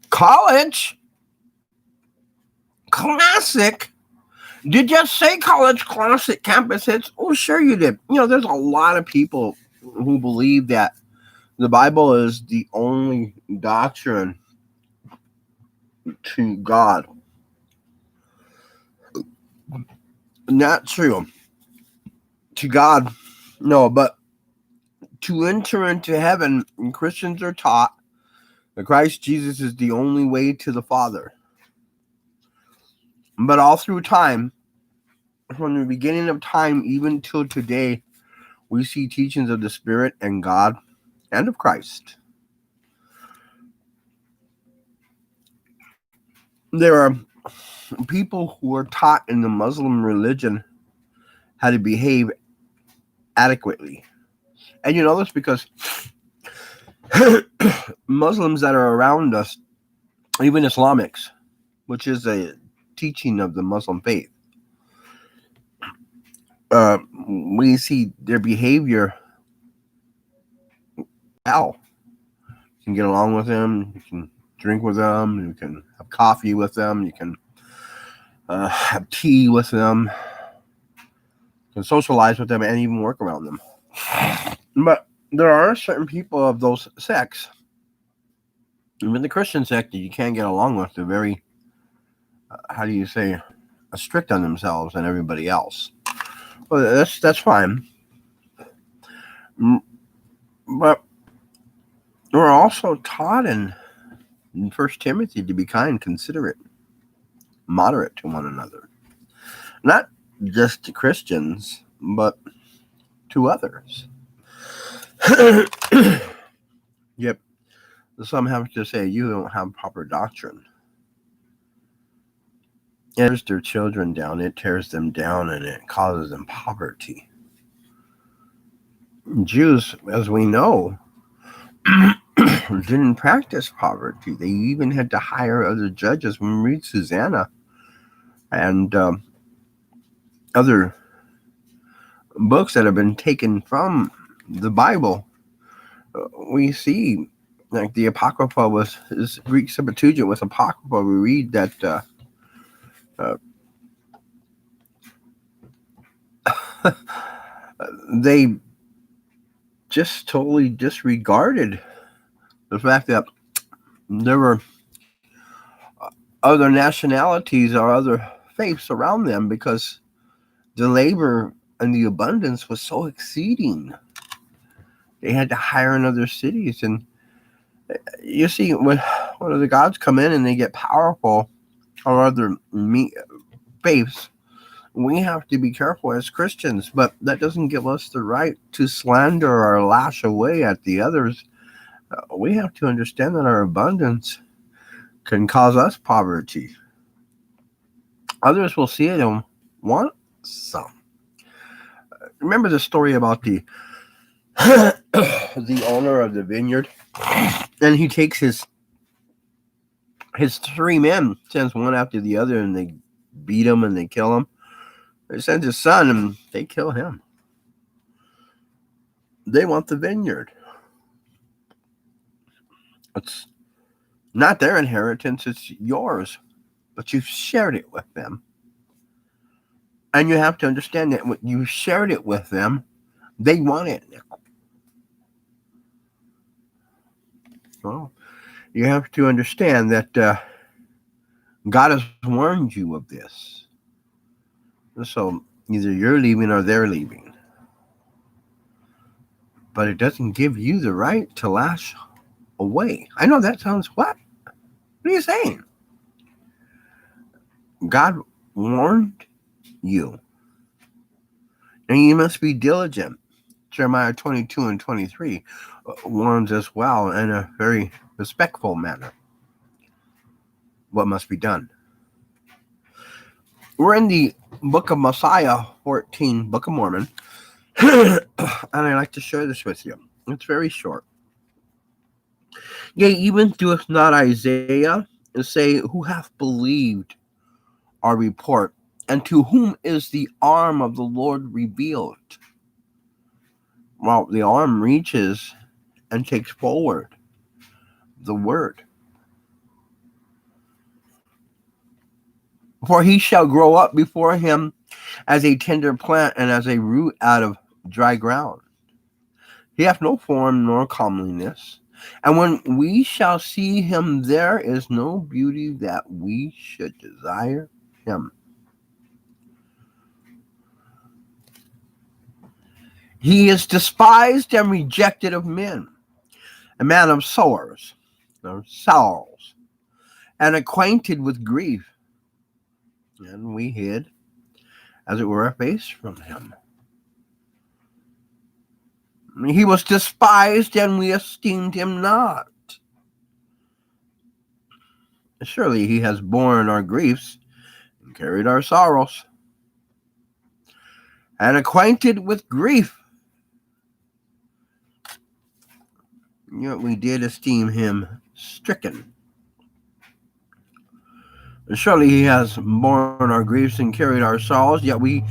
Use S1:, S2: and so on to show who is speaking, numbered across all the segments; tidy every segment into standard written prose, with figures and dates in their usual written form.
S1: College classic. Did you say college classic campus hits? Oh, sure you did. There's a lot of people who believe that the Bible is the only doctrine to God. Not true. To God, no, but to enter into heaven, Christians are taught that Christ Jesus is the only way to the Father. But all through time, from the beginning of time even till today, we see teachings of the Spirit and God and of Christ. There are people who are taught in the Muslim religion how to behave adequately. And you know this because Muslims that are around us, even Islamics, which is a teaching of the Muslim faith, we see their behavior. How you can get along with them, you can drink with them, you can have coffee with them, you can have tea with them, you can socialize with them, and even work around them. But there are certain people of those sects, even the Christian sect, that you can't get along with. They're very, strict on themselves and everybody else. Well, that's fine. But we're also taught in 1 Timothy to be kind, considerate, moderate to one another. Not just to Christians, but to others. Yep. Some have to say, you don't have proper doctrine. It tears their children down, it tears them down, and it causes them poverty. Jews, as we know, didn't practice poverty. They even had to hire other judges. When we read Susanna and other books that have been taken from the Bible, we see, like the Apocrypha is Greek Septuagint with Apocrypha. We read that they just totally disregarded the fact that there were other nationalities or other faiths around them, because the labor and the abundance was so exceeding. They had to hire in other cities. And you see, when the gods come in and they get powerful, or other faiths, we have to be careful as Christians. But that doesn't give us the right to slander or lash away at the others. We have to understand that our abundance can cause us poverty. Others will see it and want some. Remember the story about the owner of the vineyard, and he takes his 3 men, sends one after the other, and they beat him and they kill him. He sends his son and they kill him. They want the vineyard. It's not their inheritance, it's yours, but you've shared it with them. And you have to understand that when you shared it with them, they want it now. Well, you have to understand that God has warned you of this. So either you're leaving or they're leaving. But it doesn't give you the right to lash away. I know that sounds what? What are you saying? God warned you. And you must be diligent. Jeremiah 22 and 23 warns us well in a very respectful manner what must be done. We're in the book of Mosiah 14, Book of Mormon, and I'd like to share this with you. It's very short. Yea, even doeth not Isaiah say, who hath believed our report, and to whom is the arm of the Lord revealed? Well, the arm reaches and takes forward the word. For he shall grow up before him as a tender plant and as a root out of dry ground. He hath no form nor comeliness. And when we shall see him, there is no beauty that we should desire him. He is despised and rejected of men, a man of sorrows, and acquainted with grief. And we hid, as it were, a face from him. He was despised, and we esteemed him not. Surely he has borne our griefs and carried our sorrows, and acquainted with grief. Yet we did esteem him stricken. Surely he has borne our griefs and carried our sorrows, yet we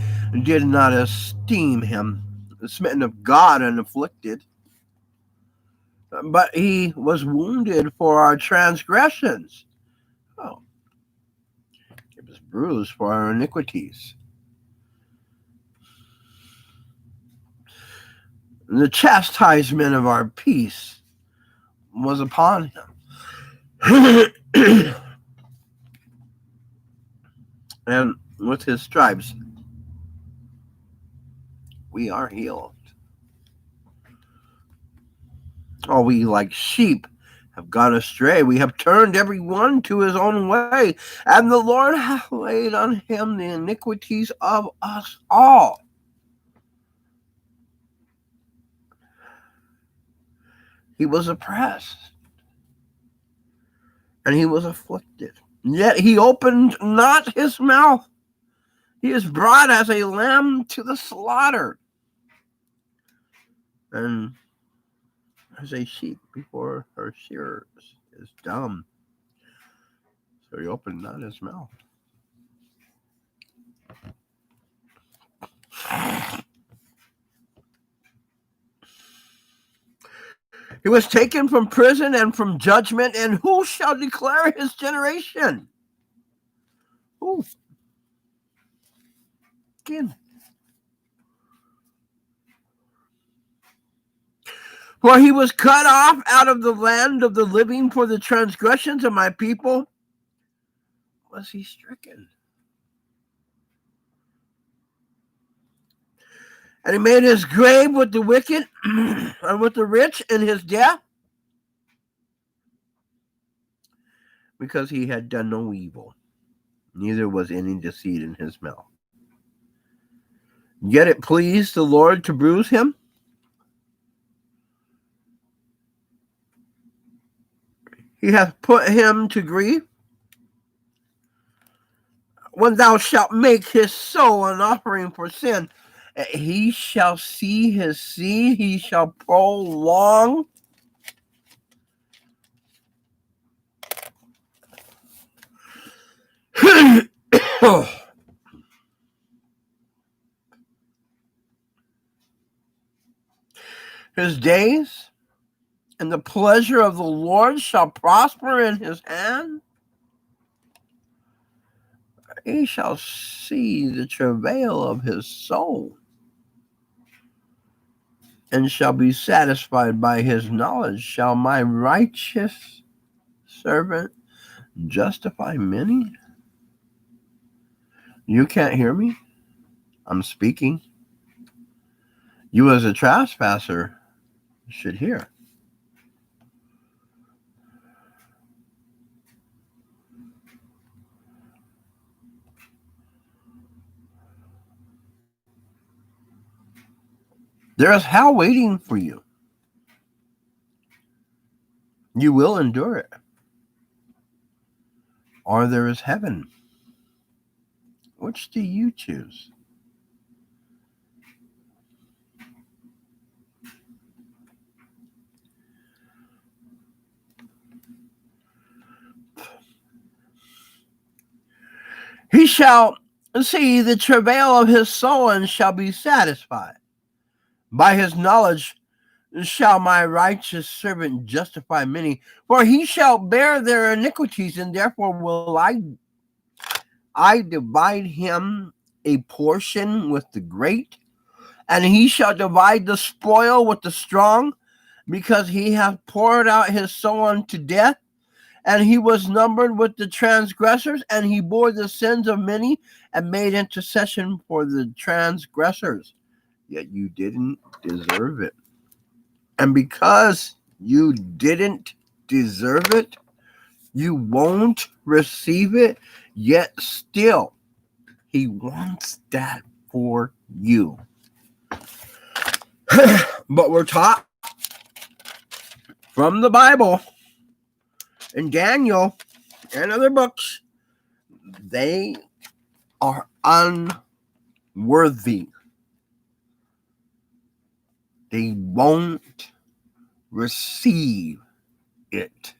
S1: did not esteem him smitten of God and afflicted. But he was wounded for our transgressions. Oh, he was bruised for our iniquities. The chastisement of our peace was upon him. And with his stripes, we are healed. Oh, we like sheep have gone astray. We have turned every one to his own way, and the Lord hath laid on him the iniquities of us all. He was oppressed, and he was afflicted. Yet he opened not his mouth. He is brought as a lamb to the slaughter, and as a sheep before her shearers is dumb. So he opened not his mouth. He was taken from prison and from judgment, and who shall declare his generation? Who? Again. For he was cut off out of the land of the living, for the transgressions of my people was he stricken. And he made his grave with the wicked and with the rich in his death, because he had done no evil, neither was any deceit in his mouth. Yet it pleased the Lord to bruise him. He hath put him to grief. When thou shalt make his soul an offering for sin, he shall see his seed, he shall prolong. His days, and the pleasure of the Lord shall prosper in his hand. He shall see the travail of his soul, and shall be satisfied by his knowledge. Shall my righteous servant justify many? You can't hear me? I'm speaking. You as a trespasser should hear. There is hell waiting for you. You will endure it. Or there is heaven. Which do you choose? He shall see the travail of his soul and shall be satisfied. By his knowledge shall my righteous servant justify many, for he shall bear their iniquities, and therefore will I divide him a portion with the great, and he shall divide the spoil with the strong, because he hath poured out his soul unto death, and he was numbered with the transgressors, and he bore the sins of many, and made intercession for the transgressors. Yet you didn't deserve it. And because you didn't deserve it, you won't receive it, yet still, he wants that for you. But we're taught from the Bible and Daniel and other books, they are unworthy. They won't receive it.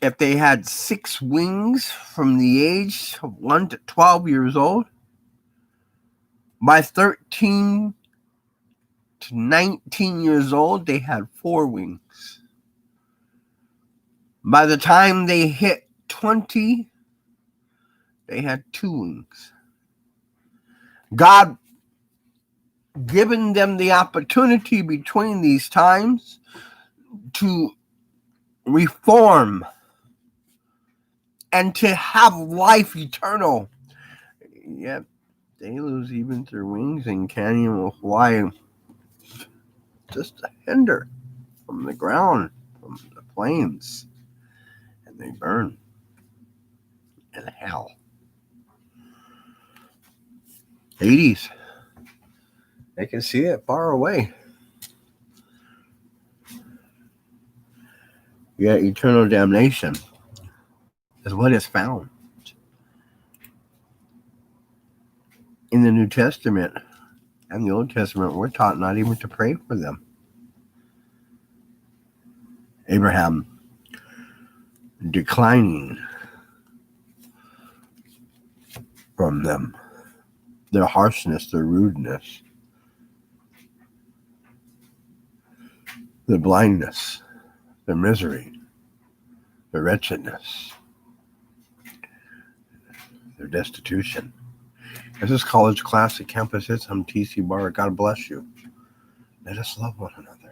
S1: If they had 6 wings from the age of 1 to 12 years old, by 13 to 19 years old, they had 4 wings. By the time they hit 20, they had 2 wings. God given them the opportunity between these times to reform and to have life eternal. Yet they lose even their wings and can't even fly just a hinder from the ground, from the flames, and they burn in hell. Hades, they can see it far away. Yet eternal damnation is what is found in the New Testament and the Old Testament. We're taught not even to pray for them. Abraham declining from them, their harshness, their rudeness, their blindness, their misery, their wretchedness, their destitution. This is College Classic Campus Hits. I'm TcYbarra. God bless you. Let us love one another.